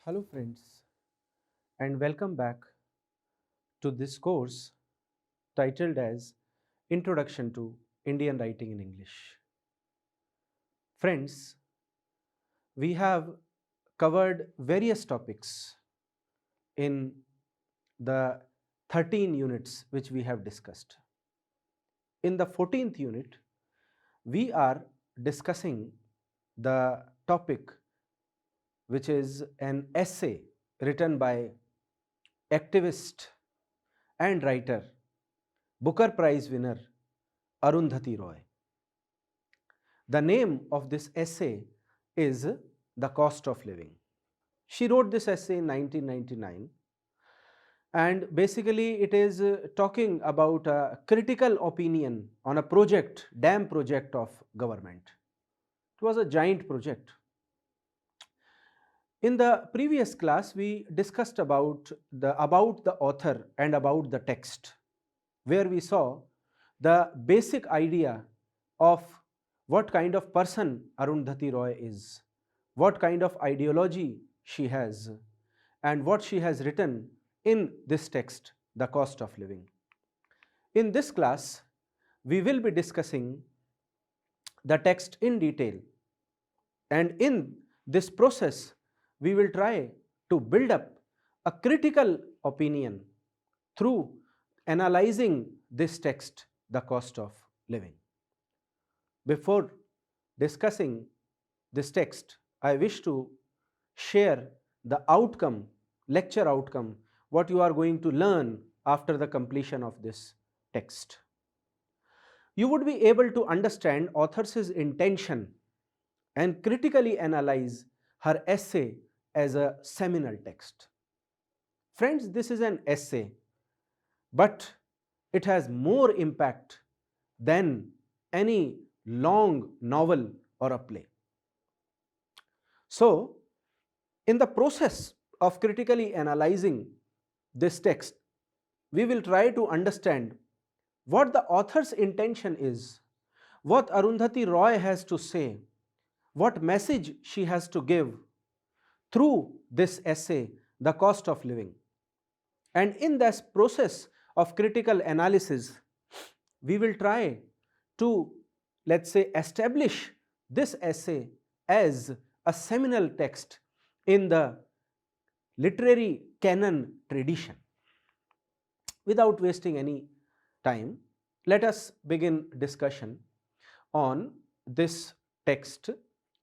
Hello friends, and welcome back to this course titled as Introduction to Indian Writing in English. Friends, we have covered various topics in the 13 units which we have discussed. In the 14th unit, we are discussing the topic which is an essay written by activist and writer, Booker Prize winner Arundhati Roy. The name of this essay is The Cost of Living. She wrote this essay in 1999, and basically it is talking about a critical opinion on a project, dam project of government. It was a giant project. In the previous class, we discussed about the author and about the text, where we saw the basic idea of what kind of person Arundhati Roy is, what kind of ideology she has, and what she has written in this text, The Cost of Living. In this class, we will be discussing the text in detail, and in this process, we will try to build up a critical opinion through analyzing this text, The Cost of Living. Before discussing this text, I wish to share the outcome, lecture outcome, what you are going to learn after the completion of this text. You would be able to understand author's intention and critically analyze her essay as a seminal text. Friends, this is an essay, but it has more impact than any long novel or a play. So, in the process of critically analyzing this text, we will try to understand what the author's intention is, what Arundhati Roy has to say, what message she has to give through this essay, The Cost of Living. And in this process of critical analysis, we will try to, let's say, establish this essay as a seminal text in the literary canon tradition. Without wasting any time, let us begin discussion on this text,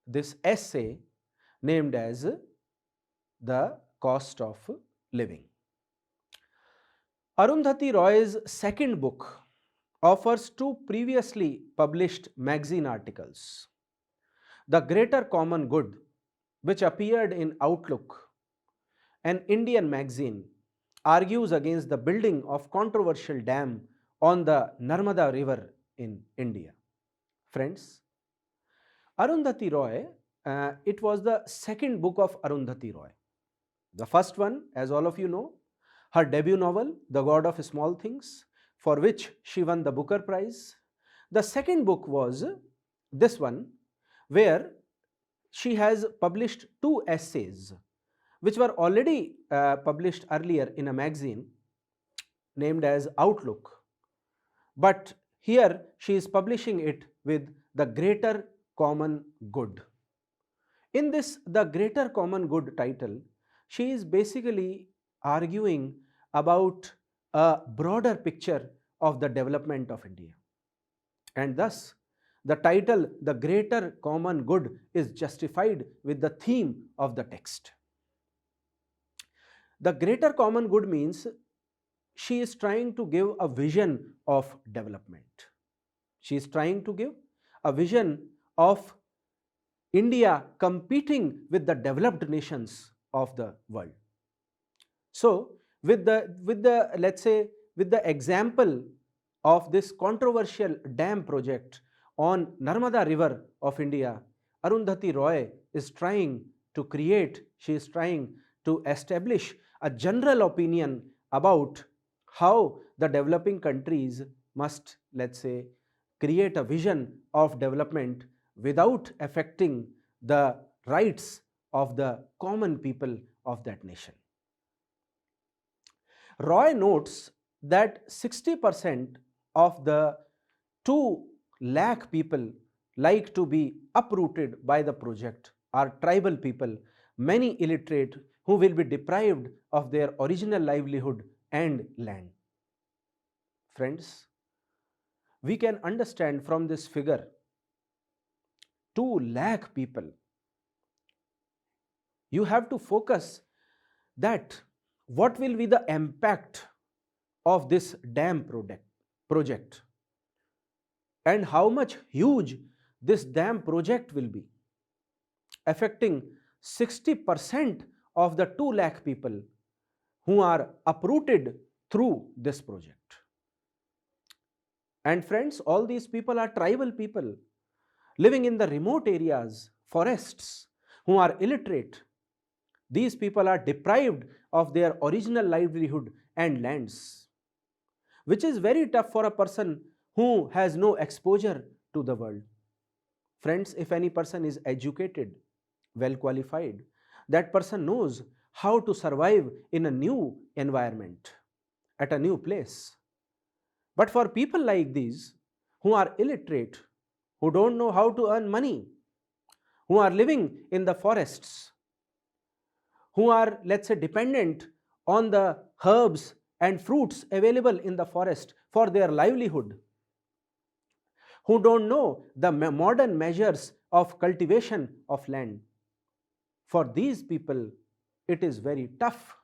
this essay named as The Cost of Living. Arundhati Roy's second book offers two previously published magazine articles. The Greater Common Good, which appeared in Outlook, an Indian magazine, argues against the building of controversial dam on the Narmada River in India. Friends, Arundhati Roy, it was the second book of Arundhati Roy. The first one, as all of you know, her debut novel, The God of Small Things, for which she won the Booker Prize. The second book was this one, where she has published two essays, which were already published earlier in a magazine named as Outlook. But here she is publishing it with The Greater Common Good. In this The Greater Common Good title, she is basically arguing about a broader picture of the development of India. And thus, the title, The Greater Common Good, is justified with the theme of the text. The Greater Common Good means she is trying to give a vision of development. She is trying to give a vision of India competing with the developed nations of the world. So, with the let's say with the example of this controversial dam project on Narmada River of India, Arundhati Roy is trying to create, she is trying to establish a general opinion about how the developing countries must, let's say, create a vision of development without affecting the rights of the common people of that nation. Roy notes that 60% of the 2 lakh people like to be uprooted by the project are tribal people, many illiterate who will be deprived of their original livelihood and land. Friends, we can understand from this figure 2 lakh people. You have to focus that what will be the impact of this dam project and how much huge this dam project will be, affecting 60% of the 2 lakh people who are uprooted through this project. And friends, all these people are tribal people living in the remote areas, forests, who are illiterate. These people are deprived of their original livelihood and lands, which is very tough for a person who has no exposure to the world. Friends, if any person is educated, well qualified, that person knows how to survive in a new environment, at a new place. But for people like these who are illiterate, who don't know how to earn money, who are living in the forests, who are, let's say, dependent on the herbs and fruits available in the forest for their livelihood, who don't know the modern measures of cultivation of land, for these people, it is very tough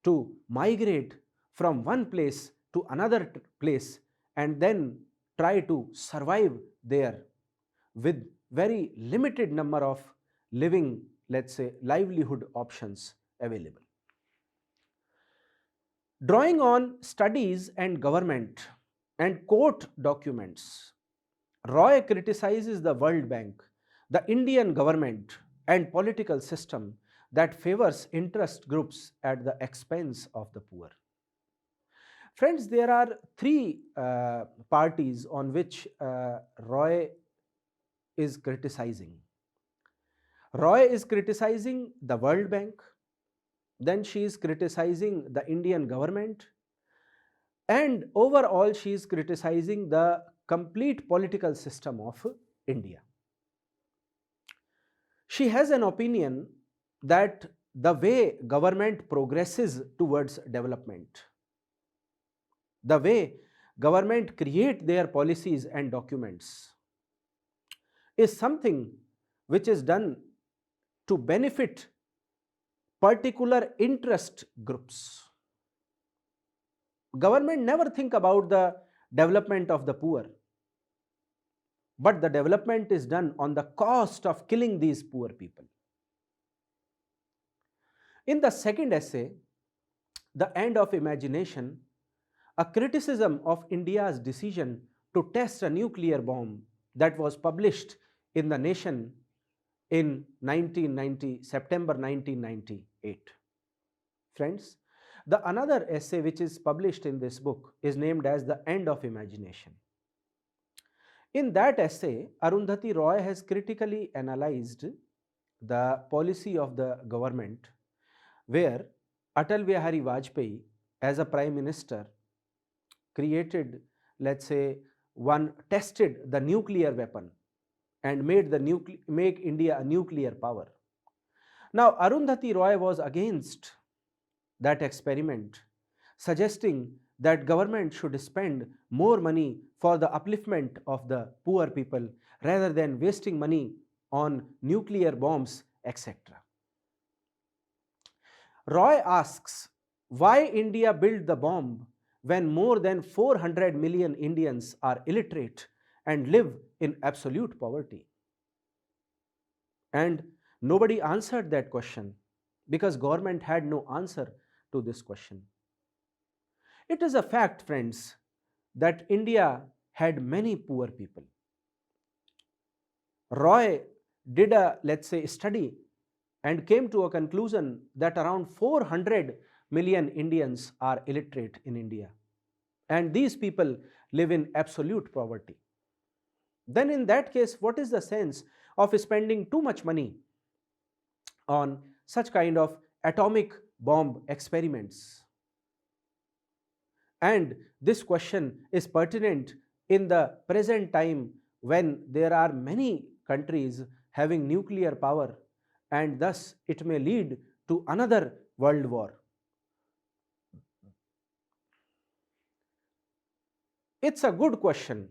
to migrate from one place to another place and then try to survive there with very limited number of living, let's say, livelihood options available. Drawing on studies and government and court documents, Roy criticizes the World Bank, the Indian government, and political system that favors interest groups at the expense of the poor. Friends, there are 3 parties on which Roy is criticizing. Roy is criticizing the World Bank, then she is criticizing the Indian government, and overall she is criticizing the complete political system of India. She has an opinion that the way government progresses towards development, the way government create their policies and documents, is something which is done to benefit particular interest groups. Government never think about the development of the poor, but the development is done on the cost of killing these poor people. In the second essay, The End of Imagination, a criticism of India's decision to test a nuclear bomb that was published in The Nation in September 1998. Friends, the another essay which is published in this book is named as The End of Imagination. In that essay, Arundhati Roy has critically analyzed the policy of the government where Atal Bihari Vajpayee as a prime minister created, let's say, tested the nuclear weapon and make India a nuclear power. Now, Arundhati Roy was against that experiment, suggesting that government should spend more money for the upliftment of the poor people rather than wasting money on nuclear bombs, etc. Roy asks why India built the bomb when more than 400 million Indians are illiterate and live in absolute poverty. And nobody answered that question because government had no answer to this question. It is a fact, friends, that India had many poor people. Roy did a, let's say, study and came to a conclusion that around 400 million Indians are illiterate in India. And these people live in absolute poverty. Then in that case, what is the sense of spending too much money on such kind of atomic bomb experiments. And this question is pertinent in the present time when there are many countries having nuclear power, and thus it may lead to another world war. It's a good question,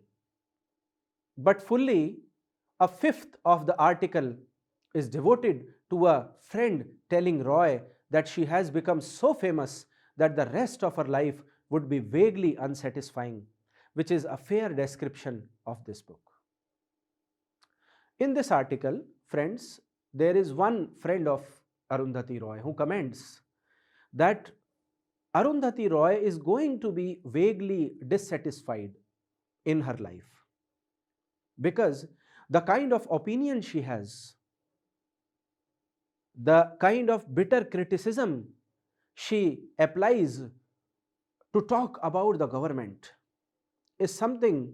but fully a fifth of the article is devoted to a friend telling Roy that she has become so famous that the rest of her life would be vaguely unsatisfying, which is a fair description of this book. In this article, friends, there is one friend of Arundhati Roy who comments that Arundhati Roy is going to be vaguely dissatisfied in her life because the kind of opinion she has, the kind of bitter criticism she applies to talk about the government is something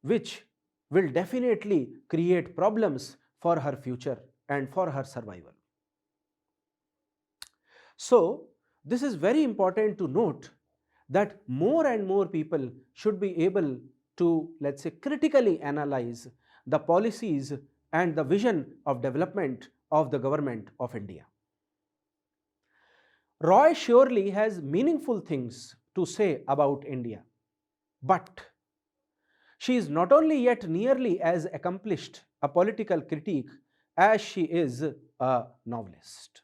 which will definitely create problems for her future and for her survival. So, this is very important to note that more and more people should be able to, let's say, critically analyze the policies and the vision of development of the government of India. Roy surely has meaningful things to say about India, but she is not only yet nearly as accomplished a political critic as she is a novelist.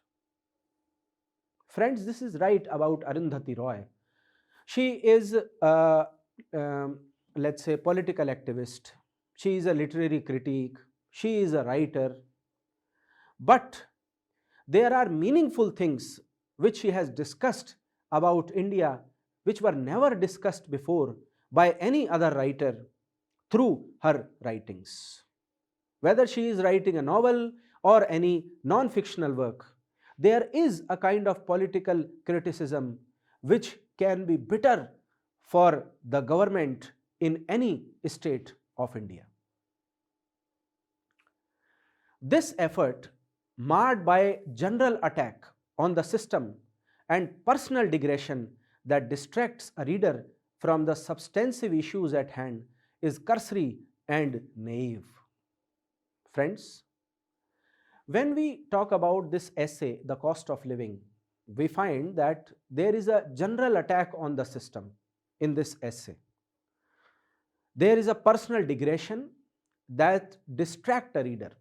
Friends, this is right about Arundhati Roy. She is a, let's say, political activist. She is a literary critic. She is a writer. But there are meaningful things which she has discussed about India which were never discussed before by any other writer through her writings. Whether she is writing a novel or any non-fictional work, there is a kind of political criticism which can be bitter for the government in any state of India. This effort, marred by general attack on the system and personal digression that distracts a reader from the substantive issues at hand, is cursory and naive. Friends, when we talk about this essay, The Cost of Living, we find that there is a general attack on the system in this essay. There is a personal digression that distracts a reader.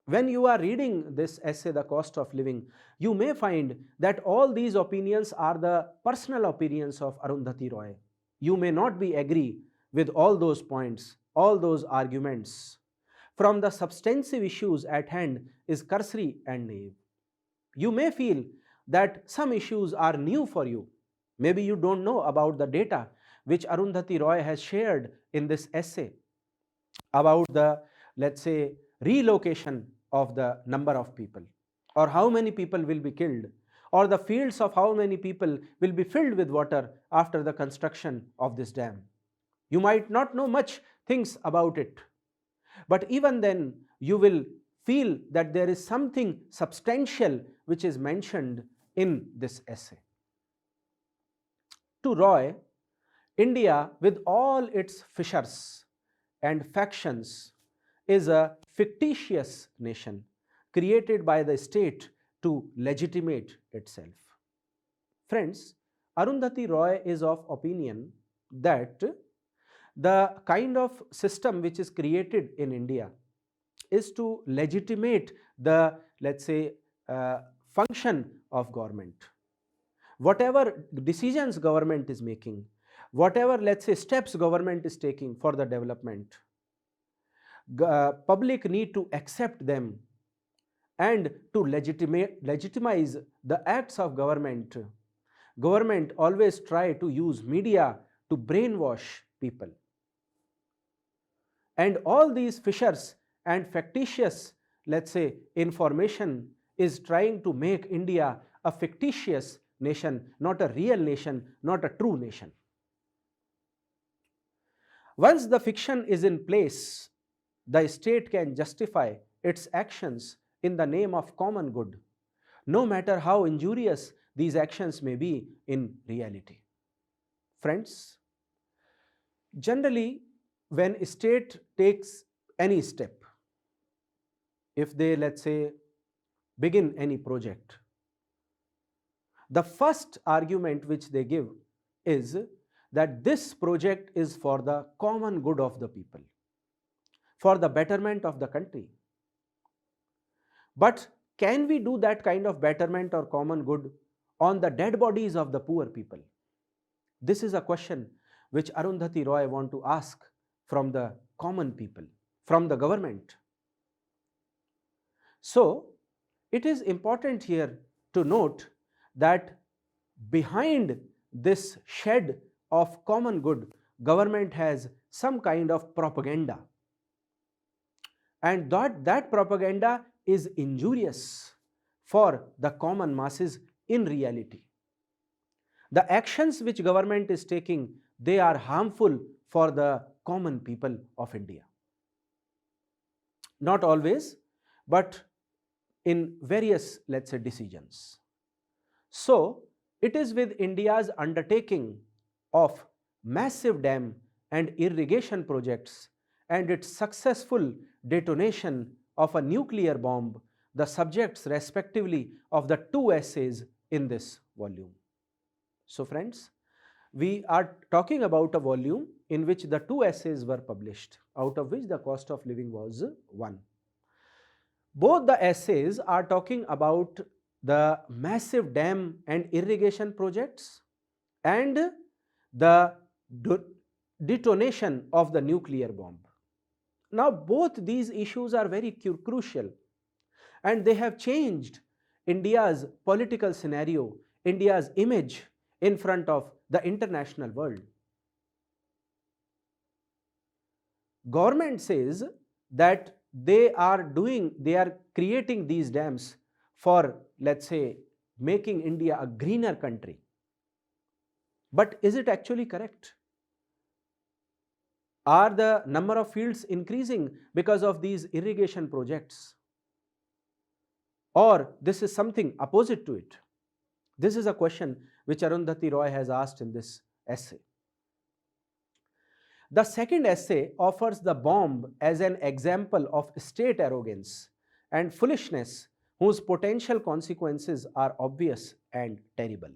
When you are reading this essay, The Cost of Living, you may find that all these opinions are the personal opinions of Arundhati Roy. You may not be agree with all those points, all those arguments. From the substantive issues at hand is cursory and naive. You may feel that some issues are new for you. Maybe you don't know about the data which Arundhati Roy has shared in this essay about the, let's say, relocation of the number of people, or how many people will be killed, or the fields of how many people will be filled with water after the construction of this dam. You might not know much things about it, but even then you will feel that there is something substantial which is mentioned in this essay. To Roy, India, with all its fissures and factions, is a fictitious nation created by the state to legitimate itself. Friends, Arundhati Roy is of opinion that the kind of system which is created in India is to legitimate the, let's say, function of government. Whatever decisions government is making, whatever, let's say, steps government is taking for the development, public need to accept them, and to legitimize the acts of government. Government always try to use media to brainwash people. And all these fissures and fictitious, let's say, information is trying to make India a fictitious nation, not a real nation, not a true nation. Once the fiction is in place, the state can justify its actions in the name of common good, no matter how injurious these actions may be in reality. Friends, generally, when a state takes any step, if they, let's say, begin any project, the first argument which they give is that this project is for the common good of the people, for the betterment of the country. But can we do that kind of betterment or common good on the dead bodies of the poor people? This is a question which Arundhati Roy want to ask from the common people, from the government. So, it is important here to note that behind this shed of common good, government has some kind of propaganda, and that propaganda is injurious for the common masses in reality. The actions which government is taking, they are harmful for the common people of India. Not always, but in various, let's say, decisions. So, it is with India's undertaking of massive dam and irrigation projects and its successful detonation of a nuclear bomb, the subjects respectively of the two essays in this volume. So friends, we are talking about a volume in which the two essays were published, out of which the cost of living was 1. Both the essays are talking about the massive dam and irrigation projects and the detonation of the nuclear bomb. Now, both these issues are very crucial, and they have changed India's political scenario, India's image in front of the international world. Government says that they are creating these dams for, let's say, making India a greener country. But is it actually correct? Are the number of fields increasing because of these irrigation projects? Or this is something opposite to it? This is a question which Arundhati Roy has asked in this essay. The second essay offers the bomb as an example of state arrogance and foolishness whose potential consequences are obvious and terrible.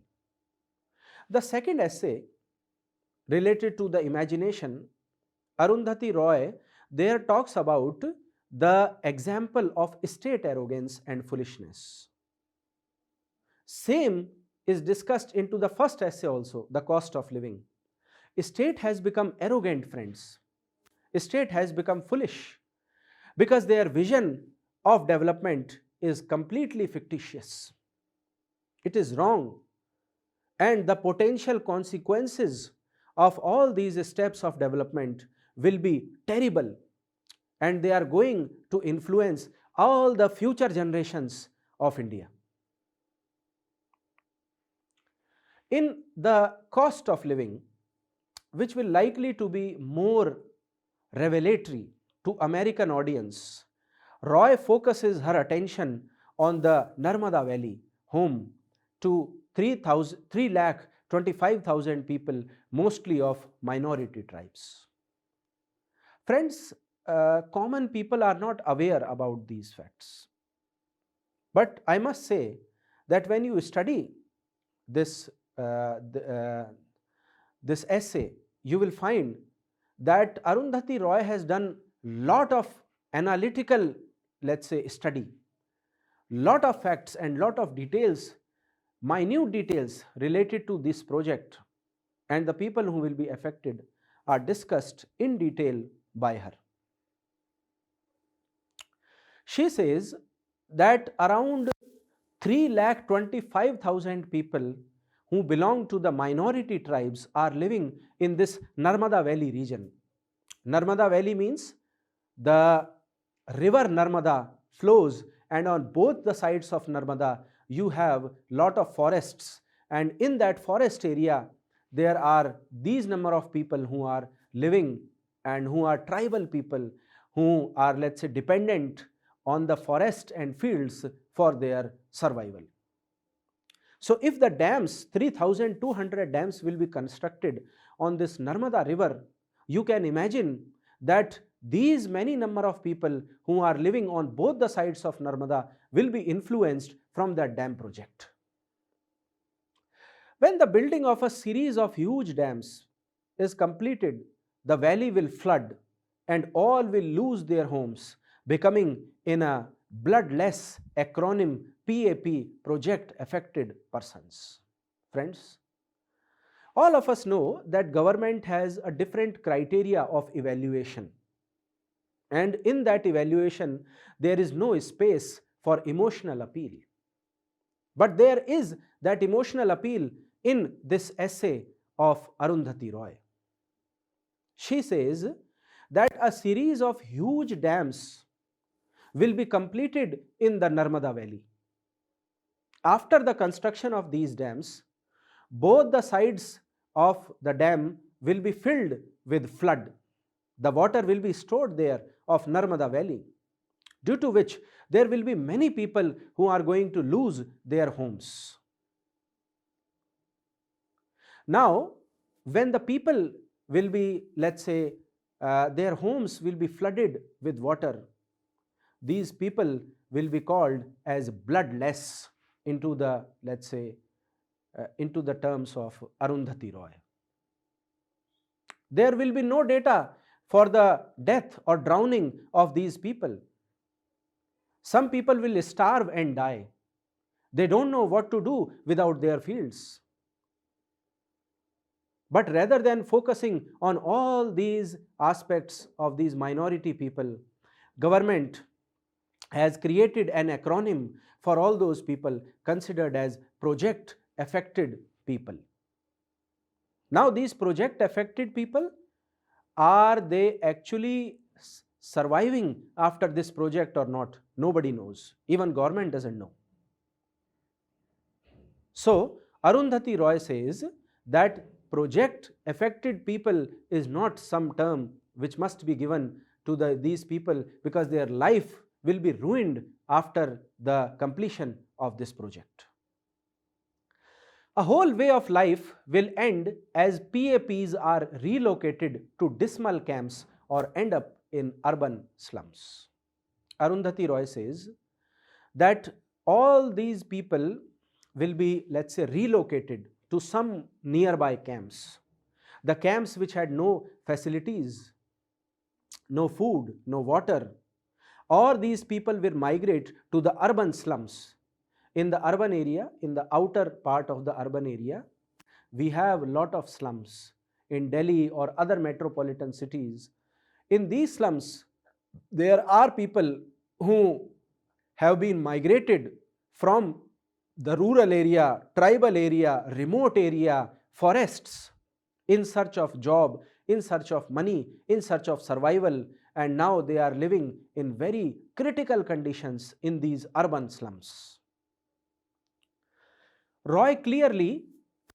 The second essay related to the imagination, Arundhati Roy there talks about the example of state arrogance and foolishness. Same is discussed into the first essay also, the cost of living. State has become arrogant, friends. State has become foolish because their vision of development is completely fictitious. It is wrong, and the potential consequences of all these steps of development will be terrible, and they are going to influence all the future generations of India. In the cost of living, which will likely to be more revelatory to American audience, Roy focuses her attention on the Narmada Valley, home to 3,25,000 people, mostly of minority tribes. Friends, common people are not aware about these facts. But I must say that when you study this this essay, you will find that Arundhati Roy has done lot of analytical, let's say, study, lot of facts and lot of details, minute details related to this project, and the people who will be affected are discussed in detail by her. She says that around 3,25,000 people who belong to the minority tribes are living in this Narmada Valley region. Narmada Valley means the river Narmada flows, and on both the sides of Narmada you have lot of forests, and in that forest area there are these number of people who are living and who are tribal people, who are, let's say, dependent on the forest and fields for their survival. So if the dams, 3,200 dams will be constructed on this Narmada river, you can imagine that these many number of people who are living on both the sides of Narmada will be influenced from that dam project. When the building of a series of huge dams is completed, the valley will flood and all will lose their homes, becoming in a bloodless acronym PAP, Project Affected Persons. Friends, all of us know that government has a different criteria of evaluation, and in that evaluation there is no space for emotional appeal. But there is that emotional appeal in this essay of Arundhati Roy. She says that a series of huge dams will be completed in the Narmada Valley. After the construction of these dams, both the sides of the dam will be filled with flood. The water will be stored there of Narmada Valley, due to which there will be many people who are going to lose their homes. Now, when the people will be, let's say, their homes will be flooded with water, these people will be called as bloodless into the, let's say, into the terms of Arundhati Roy. There will be no data for the death or drowning of these people. Some people will starve and die. They don't know what to do without their fields. But rather than focusing on all these aspects of these minority people, government has created an acronym for all those people considered as project affected people. Now, these project affected people, are they actually surviving after this project or not? Nobody knows. Even government doesn't know. So, Arundhati Roy says that project affected people is not some term which must be given to these people, because their life will be ruined after the completion of this project. A whole way of life will end as PAPs are relocated to dismal camps or end up in urban slums. Arundhati Roy says that all these people will be, let's say, relocated to some nearby camps. The camps which had no facilities, no food, no water, or these people will migrate to the urban slums. In the urban area, in the outer part of the urban area, we have a lot of slums in Delhi or other metropolitan cities. In these slums, there are people who have been migrated from the rural area, tribal area, remote area, forests, in search of job, in search of money, in search of survival, and now they are living in very critical conditions in these urban slums. Roy clearly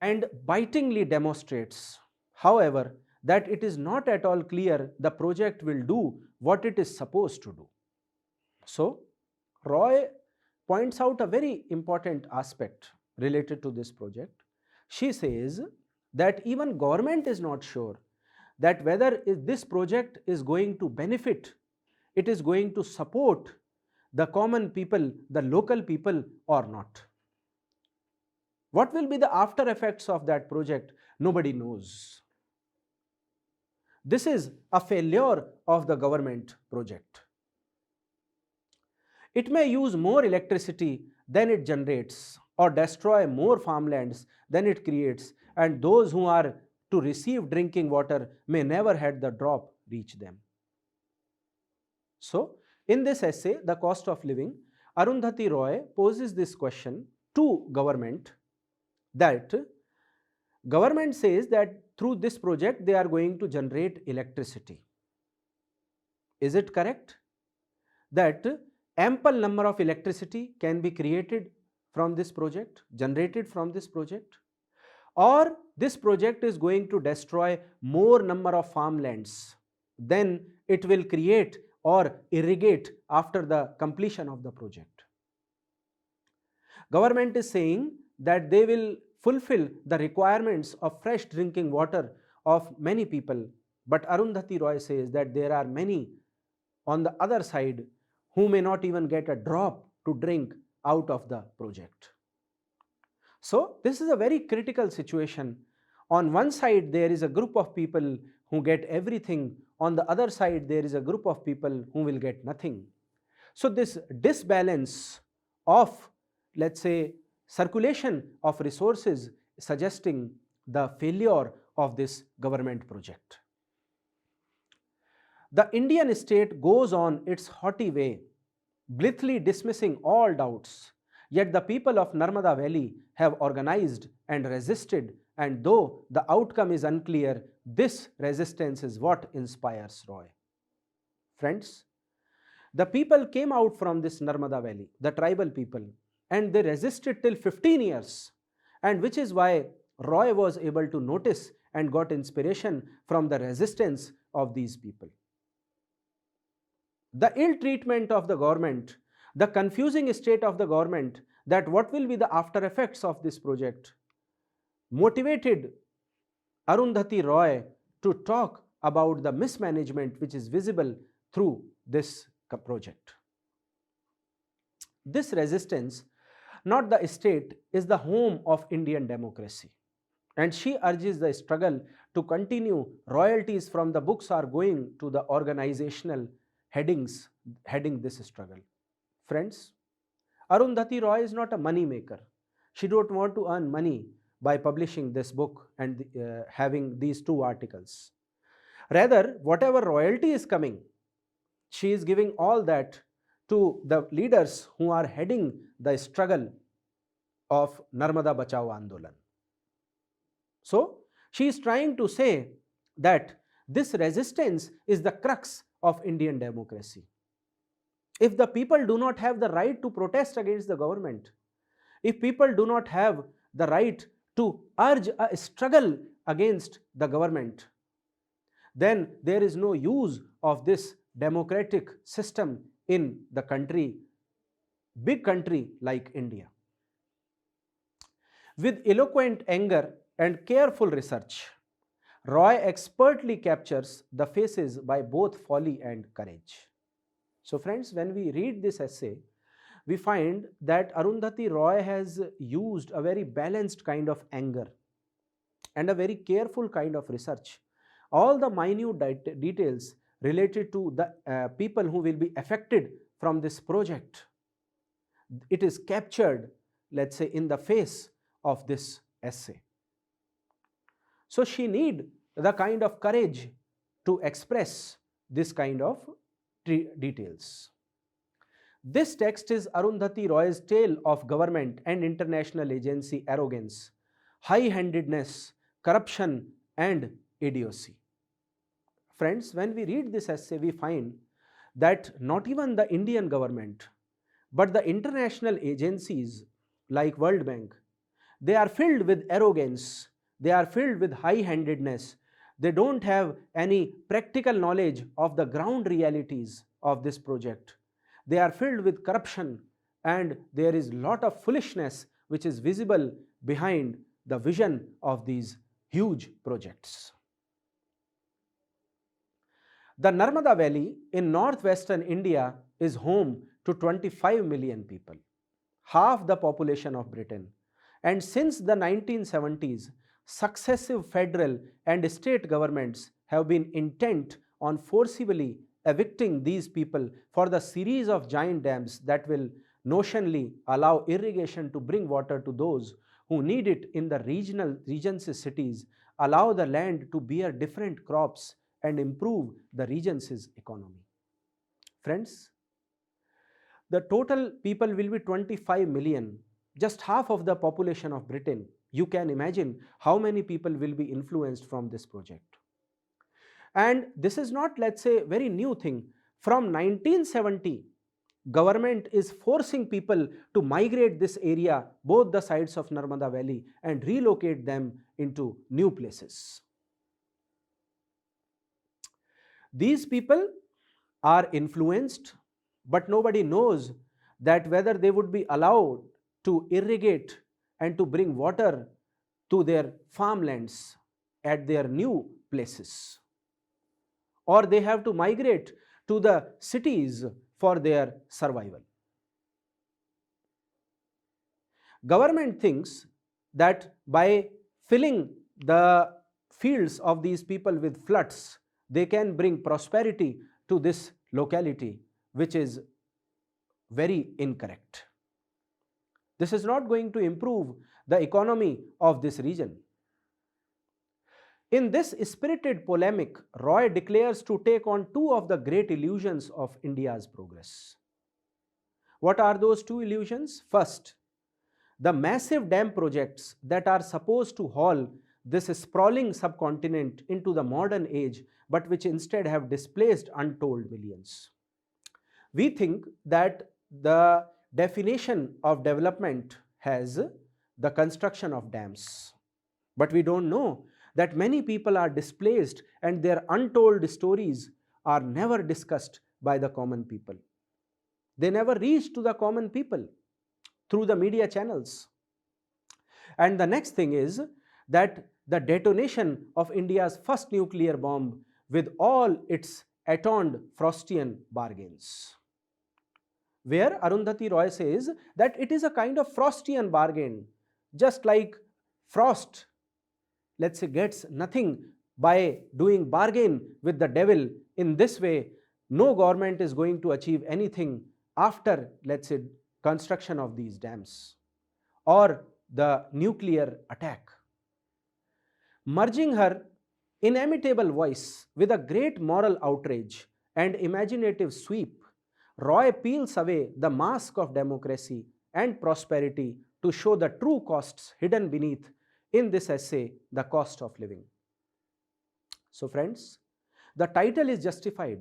and bitingly demonstrates, however, that it is not at all clear the project will do what it is supposed to do. So, Roy points out a very important aspect related to this project. She says that even government is not sure that whether this project is going to benefit, it is going to support the common people, the local people or not. What will be the after effects of that project? Nobody knows. This is a failure of the government project. It may use more electricity than it generates or destroy more farmlands than it creates, and those who are to receive drinking water may never had the drop reach them. So, in this essay, The Cost of Living, Arundhati Roy poses this question to government, that government says that through this project they are going to generate electricity. Is it correct that ample number of electricity can be created from this project, generated from this project? Or this project is going to destroy more number of farmlands, then it will create or irrigate after the completion of the project. Government is saying that they will fulfill the requirements of fresh drinking water of many people, but Arundhati Roy says that there are many on the other side who may not even get a drop to drink out of the project. So this is a very critical situation. On one side there is a group of people who get everything, on the other side there is a group of people who will get nothing. So this disbalance of, let's say, circulation of resources suggesting the failure of this government project. The Indian state goes on its haughty way, blithely dismissing all doubts. Yet the people of Narmada Valley have organized and resisted, and though the outcome is unclear, this resistance is what inspires Roy. Friends, the people came out from this Narmada Valley, the tribal people, and they resisted till 15 years, and which is why Roy was able to notice and got inspiration from the resistance of these people. The ill treatment of the government, the confusing state of the government, that what will be the after effects of this project, motivated Arundhati Roy to talk about the mismanagement which is visible through this project. This resistance, not the state, is the home of Indian democracy. And she urges the struggle to continue. Royalties from the books are going to the organizational headings heading this struggle. Friends, Arundhati Roy is not a money maker. She don't want to earn money by publishing this book and having these 2 articles. Rather, whatever royalty is coming, she is giving all that to the leaders who are heading the struggle of Narmada Bachao Andolan. So, she is trying to say that this resistance is the crux of Indian democracy. If the people do not have the right to protest against the government, if people do not have the right to urge a struggle against the government, then there is no use of this democratic system in the country, big country like India. With eloquent anger and careful research, Roy expertly captures the faces by both folly and courage. So friends, when we read this essay, we find that Arundhati Roy has used a very balanced kind of anger and a very careful kind of research. All the minute details related to the people who will be affected from this project, it is captured, let's say, in the face of this essay. So she need the kind of courage to express this kind of details. This text is Arundhati Roy's tale of government and international agency arrogance, high-handedness, corruption and idiocy. Friends, when we read this essay, we find that not even the Indian government, but the international agencies like World Bank, they are filled with arrogance, they are filled with high-handedness, they don't have any practical knowledge of the ground realities of this project. They are filled with corruption, and there is a lot of foolishness which is visible behind the vision of these huge projects. The Narmada Valley in northwestern India is home to 25 million people, half the population of Britain. And since the 1970s, successive federal and state governments have been intent on forcibly evicting these people for the series of giant dams that will notionally allow irrigation to bring water to those who need it in the regency cities, allow the land to bear different crops and improve the regency's economy. Friends, the total people will be 25 million, just half of the population of Britain. You can imagine how many people will be influenced from this project. And this is not, let's say, very new thing. From 1970, government is forcing people to migrate this area, both the sides of Narmada Valley, and relocate them into new places. These people are influenced, but nobody knows that whether they would be allowed to irrigate and to bring water to their farmlands at their new places, or they have to migrate to the cities for their survival. Government thinks that by filling the fields of these people with floods, they can bring prosperity to this locality, which is very incorrect. This is not going to improve the economy of this region. In this spirited polemic, Roy declares to take on two of the great illusions of India's progress. What are those two illusions? First, the massive dam projects that are supposed to haul this sprawling subcontinent into the modern age, but which instead have displaced untold millions. We think that the definition of development has the construction of dams, but we don't know that many people are displaced and their untold stories are never discussed by the common people. They never reach to the common people through the media channels. And the next thing is that the detonation of India's first nuclear bomb with all its attoned Faustian bargains, where Arundhati Roy says that it is a kind of Faustian bargain, just like Frost, let's say, gets nothing by doing bargain with the devil. In this way, no government is going to achieve anything after, let's say, construction of these dams or the nuclear attack. Merging her inimitable voice with a great moral outrage and imaginative sweep, Roy peels away the mask of democracy and prosperity to show the true costs hidden beneath, in this essay, The Cost of Living. So friends, the title is justified.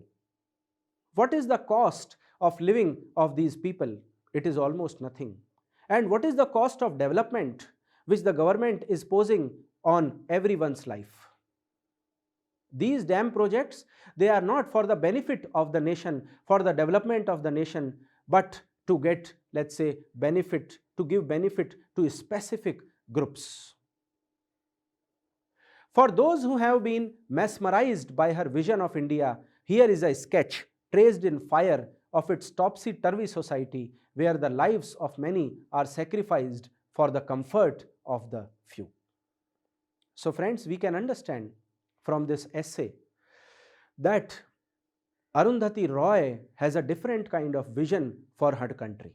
What is the cost of living of these people? It is almost nothing. And what is the cost of development which the government is posing on everyone's life? These dam projects, they are not for the benefit of the nation, for the development of the nation, but to get, let's say, benefit, to give benefit to specific groups. For those who have been mesmerized by her vision of India, here is a sketch traced in fire of its topsy-turvy society, where the lives of many are sacrificed for the comfort of the few. So friends, we can understand from this essay that Arundhati Roy has a different kind of vision for her country.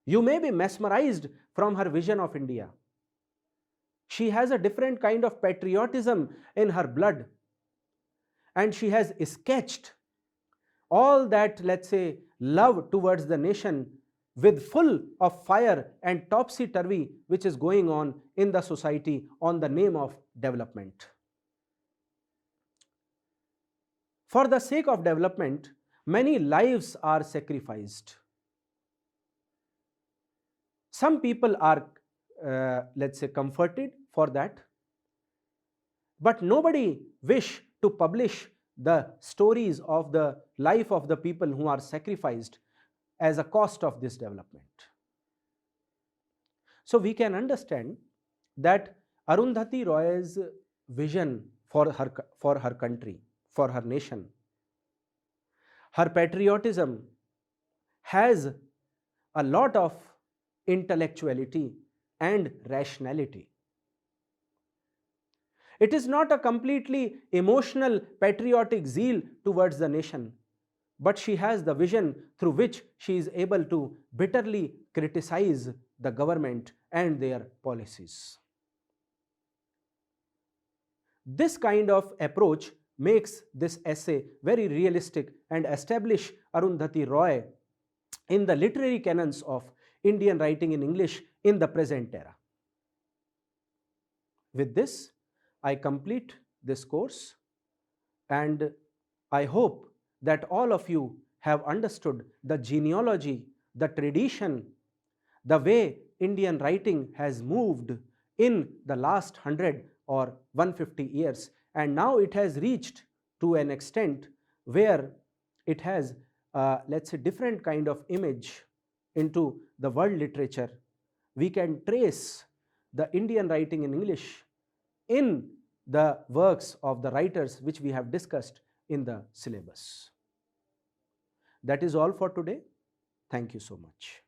You may be mesmerized from her vision of India. She has a different kind of patriotism in her blood, and she has sketched all that, let's say, love towards the nation with full of fire and topsy-turvy which is going on in the society on the name of development. For the sake of development, many lives are sacrificed. Some people are, let's say, comforted for that, but nobody wish to publish the stories of the life of the people who are sacrificed as a cost of this development. So we can understand that Arundhati Roy's vision for her country, for her nation, her patriotism has a lot of intellectuality and rationality. It is not a completely emotional patriotic zeal towards the nation, but she has the vision through which she is able to bitterly criticize the government and their policies. This kind of approach makes this essay very realistic and establish Arundhati Roy in the literary canons of Indian writing in English in the present era. With this, I complete this course, and I hope that all of you have understood the genealogy, the tradition, the way Indian writing has moved in the last 100 or 150 years, and now it has reached to an extent where it has let's say different kind of image into the world literature, we can trace the Indian writing in English in the works of the writers which we have discussed in the syllabus. That is all for today. Thank you so much.